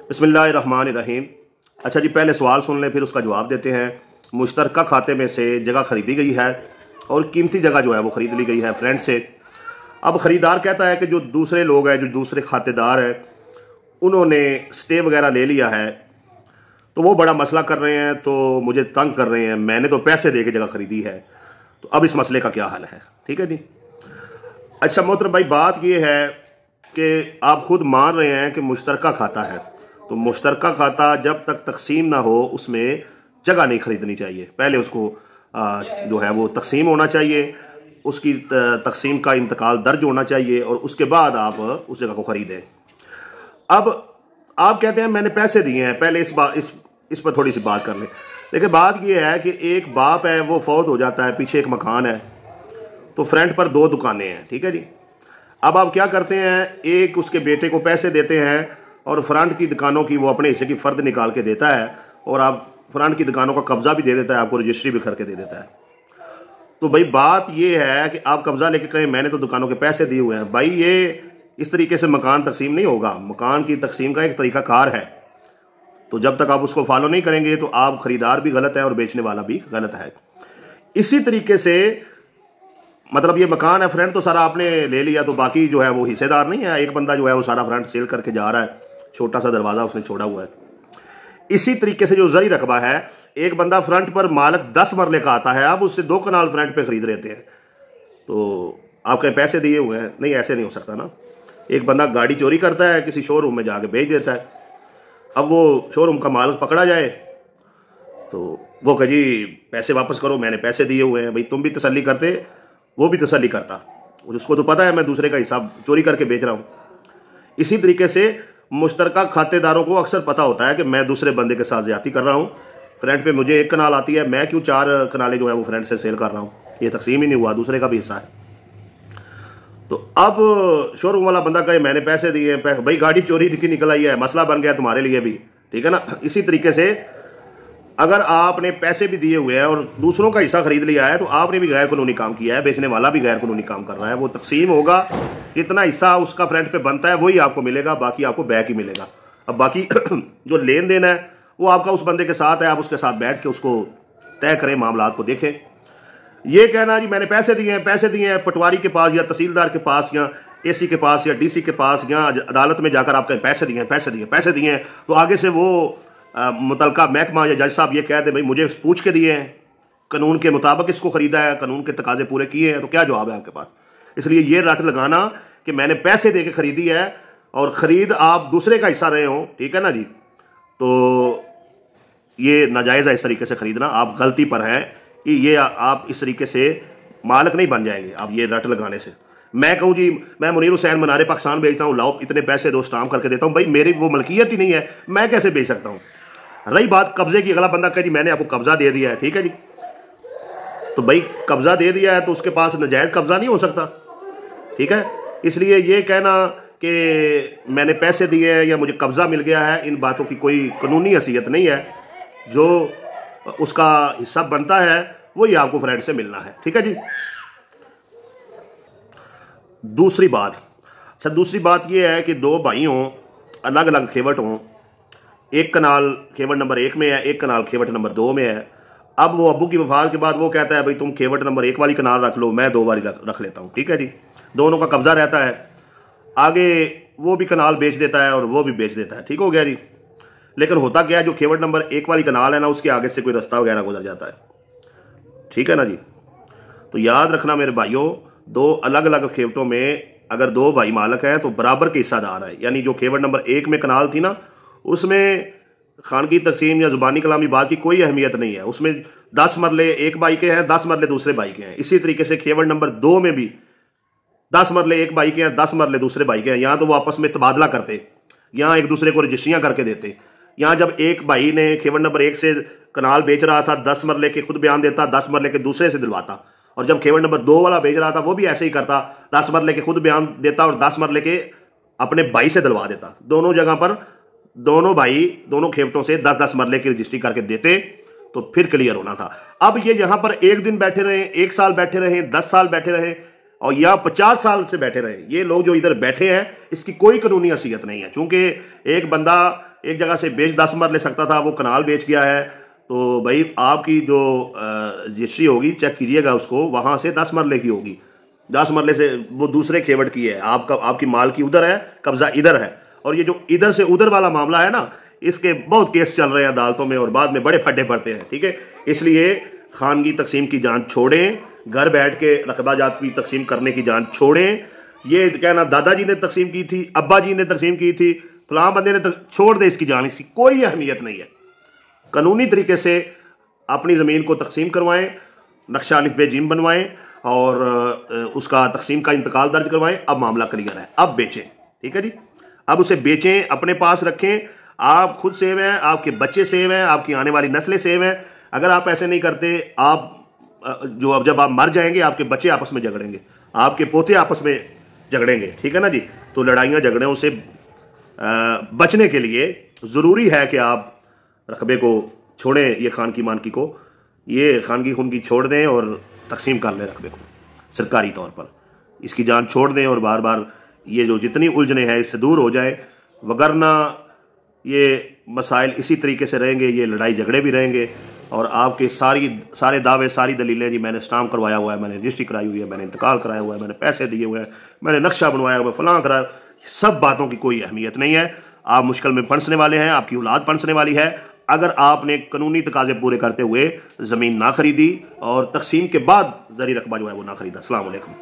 बिस्मिल्लाहिर्रहमानिर्रहीम। अच्छा जी, पहले सवाल सुन लें फिर उसका जवाब देते हैं। मुश्तरका खाते में से जगह खरीदी गई है और कीमती जगह जो है वो खरीद ली गई है फ्रेंड से। अब ख़रीदार कहता है कि जो दूसरे लोग हैं, जो दूसरे खातेदार हैं, उन्होंने स्टे वगैरह ले लिया है, तो वो बड़ा मसला कर रहे हैं, तो मुझे तंग कर रहे हैं। मैंने तो पैसे दे के जगह खरीदी है, तो अब इस मसले का क्या हल है? ठीक है जी। अच्छा मोहतरम भाई, बात ये है कि आप खुद मान रहे हैं कि मुश्तरका खाता है, तो मुश्तरका खाता जब तक तकसीम ना हो उसमें जगह नहीं खरीदनी चाहिए। पहले उसको जो है वो तकसीम होना चाहिए, उसकी तकसीम का इंतकाल दर्ज होना चाहिए और उसके बाद आप उस जगह को ख़रीदें। अब आप कहते हैं मैंने पैसे दिए हैं। पहले इस पर थोड़ी सी बात कर लें। देखिए, बात यह है कि एक बाप है, वो फौत हो जाता है, पीछे एक मकान है, तो फ्रंट पर 2 दुकानें हैं। ठीक है जी। अब आप क्या करते हैं, एक उसके बेटे को पैसे देते हैं और फ्रंट की दुकानों की वो अपने हिस्से की फ़र्द निकाल के देता है, और आप फ्रंट की दुकानों का कब्जा भी दे देता है, आपको रजिस्ट्री भी करके दे देता है। तो भाई बात ये है कि आप कब्जा लेके कहें मैंने तो दुकानों के पैसे दिए हुए हैं। भाई ये इस तरीके से मकान तकसीम नहीं होगा। मकान की तकसीम का एक तरीक़ाकार है, तो जब तक आप उसको फॉलो नहीं करेंगे तो आप ख़रीदार भी गलत है और बेचने वाला भी गलत है। इसी तरीके से मतलब ये मकान है, फ्रंट तो सारा आपने ले लिया, तो बाकी जो है वो हिस्सेदार नहीं है। एक बंदा जो है वो सारा फ्रंट सेल करके जा रहा है, छोटा सा दरवाज़ा उसने छोड़ा हुआ है। इसी तरीके से जो ज़री रकबा है, एक बंदा फ्रंट पर मालिक 10 मरले का आता है, आप उससे 2 कनाल फ्रंट पे खरीद लेते हैं, तो आप कहीं पैसे दिए हुए हैं? नहीं, ऐसे नहीं हो सकता ना। एक बंदा गाड़ी चोरी करता है, किसी शोरूम में जाके बेच देता है, अब वो शोरूम का मालिक पकड़ा जाए तो वो कहे जी पैसे वापस करो, मैंने पैसे दिए हुए हैं। भाई तुम भी तसल्ली करते, वो भी तसल्ली करता, उसको तो पता है मैं दूसरे का हिसाब चोरी करके बेच रहा हूँ। इसी तरीके से मुश्तरका खातेदारों को अक्सर पता होता है कि मैं दूसरे बंदे के साथ ज्यादती कर रहा हूँ। फ्रंट पे मुझे 1 कनाल आती है, मैं क्यों 4 कनालें जो है वो फ्रंट से सेल कर रहा हूँ? ये तकसीम ही नहीं हुआ, दूसरे का भी हिस्सा है। तो अब शोरूम वाला बंदा कहे मैंने पैसे दिए, भाई गाड़ी चोरी की निकल आई है, मसला बन गया तुम्हारे लिए भी। ठीक है ना। इसी तरीके से अगर आपने पैसे भी दिए हुए हैं और दूसरों का हिस्सा खरीद लिया है, तो आपने भी गैर कानूनी काम किया है, बेचने वाला भी गैर कानूनी काम कर रहा है। वो तकसीम होगा, इतना हिस्सा उसका फ्रंट पे बनता है वही आपको मिलेगा, बाकी आपको बैक ही मिलेगा। अब बाकी जो लेन देन है वो आपका उस बंदे के साथ है, आप उसके साथ बैठ के उसको तय करें, मामलात को देखें। ये कहना जी मैंने पैसे दिए हैं पटवारी के पास या तहसीलदार के पास या AC के पास या DC के पास या अदालत में जाकर आप कहें पैसे दिए हैं, तो आगे से वो मुतलका महकमा या जज साहब ये कह दे भाई मुझे पूछ के दिए हैं, कानून के मुताबिक इसको खरीदा है, कानून के तकाजे पूरे किए हैं, तो क्या जवाब है आपके पास? इसलिए ये रट लगाना कि मैंने पैसे दे के खरीदी है और ख़रीद आप दूसरे का हिस्सा रहे हो, ठीक है ना जी, तो ये नाजायज़ है। इस तरीके से खरीदना आप गलती पर हैं कि ये आप इस तरीके से मालिक नहीं बन जाएंगे आप ये रट लगाने से। मैं कहूँ जी मैं मुनीर हुसैन मनारे पाकिस्तान बेचता हूँ, लाओ इतने पैसे दो, स्टाम्प करके देता हूँ, भाई मेरी वो मलकियत ही नहीं है, मैं कैसे बेच सकता हूँ? रही बात कब्जे की, अगला बंदा कहे जी मैंने आपको कब्जा दे दिया है, ठीक है जी, तो भाई कब्जा दे दिया है तो उसके पास नाजायज़ कब्जा नहीं हो सकता। ठीक है। इसलिए ये कहना कि मैंने पैसे दिए हैं या मुझे कब्जा मिल गया है, इन बातों की कोई कानूनी हैसियत नहीं है। जो उसका हिस्सा बनता है वही आपको फ्रंट से मिलना है। ठीक है जी। दूसरी बात यह है कि 2 भाई हों, अलग अलग खेवट हों, एक कनाल खेवट नंबर 1 में है, एक कनाल खेवट नंबर 2 में है। अब वो अब्बू की वफात के बाद वो कहता है भाई तुम खेवट नंबर 1 वाली कनाल रख लो, मैं 2 वाली रख लेता हूँ। ठीक है जी। दोनों का कब्जा रहता है, आगे वो भी कनाल बेच देता है और वो भी बेच देता है, ठीक हो गया जी। लेकिन होता क्या है, जो खेवट नंबर 1 वाली कनाल है ना, उसके आगे से कोई रास्ता वगैरह गुजर जाता है, ठीक है ना जी। तो याद रखना मेरे भाइयों, 2 अलग अलग खेवटों में अगर 2 भाई मालिक हैं तो बराबर के हिस्सादार है। यानी जो खेवट नंबर 1 में कनाल थी ना, उसमें खानगी तकसीम या जुबानी कलामी बात की कोई अहमियत नहीं है। उसमें 10 मरले एक भाई के हैं, 10 मरले दूसरे भाई के हैं। इसी तरीके से खेवट नंबर 2 में भी 10 मरले एक भाई के हैं, 10 मरले दूसरे भाई के हैं। यहाँ तो वो आपस में तबादला करते, यहाँ एक दूसरे को रजिस्ट्रियाँ करके देते। यहाँ जब एक भाई ने खेवट नंबर 1 से कनाल बेच रहा था, 10 मरले के खुद बयान देता, 10 मरले के दूसरे से दिलवाता, और जब खेवट नंबर 2 वाला बेच रहा था वो भी ऐसे ही करता, 10 मरले के खुद बयान देता और 10 मरले के अपने भाई से दिलवा देता। दोनों जगह पर दोनों भाई दोनों खेवटों से 10-10 मरले की रजिस्ट्री करके देते, तो फिर क्लियर होना था। अब ये यहाँ पर 1 दिन बैठे रहे, 1 साल बैठे रहे, 10 साल बैठे रहे और या 50 साल से बैठे रहे, ये लोग जो इधर बैठे हैं इसकी कोई कानूनी हैसियत नहीं है। चूंकि एक बंदा एक जगह से बेच 10 मरले सकता था, वो कनाल बेच गया है, तो भाई आपकी जो रजिस्ट्री होगी चेक कीजिएगा उसको, वहाँ से 10 मरले की होगी, 10 मरले से वो दूसरे खेवट की है, आपकी माल की उधर है, कब्जा इधर है। और ये जो इधर से उधर वाला मामला है ना, इसके बहुत केस चल रहे हैं अदालतों में और बाद में बड़े फड्डे पड़ते हैं। ठीक है, इसलिए खानगी तकसीम की जांच छोड़ें, घर बैठ के रकबा जात की तकसीम करने की जांच छोड़ें। ये कहना दादाजी ने तकसीम की थी, अब्बा जी ने तकसीम की थी, फलां बंदे ने छोड़ दे, इसकी जाने की कोई अहमियत नहीं है। कानूनी तरीके से अपनी ज़मीन को तकसीम करवाएं, नक्शा अलिफ बे जीम बनवाएं और उसका तकसीम का इंतकाल दर्ज करवाएं। अब मामला क्लियर है, अब बेचें। ठीक है जी, अब उसे बेचें, अपने पास रखें। आप खुद सेव हैं, आपके बच्चे सेव हैं, आपकी आने वाली नस्लें सेव हैं। अगर आप ऐसे नहीं करते, आप जो अब जब आप मर जाएंगे आपके बच्चे आपस में झगड़ेंगे, आपके पोते आपस में झगड़ेंगे। ठीक है ना जी, तो लड़ाइयाँ झगड़ों से बचने के लिए ज़रूरी है कि आप रकबे को छोड़ें, ये खान की मानकी को, ये खानगी खुनगी छोड़ दें और तकसीम कर लें रकबे को सरकारी तौर पर, इसकी जान छोड़ दें और बार बार ये जो जितनी उलझने हैं इससे दूर हो जाए। वगरना ये मसाइल इसी तरीके से रहेंगे, ये लड़ाई झगड़े भी रहेंगे और आपके सारे दावे, सारी दलीलें, जी मैंने स्टाम्प करवाया हुआ है, मैंने रजिस्ट्री कराई हुई है, मैंने इंतकाल कराया हुआ है, मैंने पैसे दिए हुए हैं, मैंने नक्शा बनवाया हुआ है, फलां कराया, सब बातों की कोई अहमियत नहीं है। आप मुश्किल में फंसने वाले हैं, आपकी औलाद फंसने वाली है अगर आपने कानूनी तकाजे पूरे करते हुए ज़मीन ना खरीदी और तकसीम के बाद ज़री रकबा जो है वो ना खरीदा। अस्सलाम वालेकुम।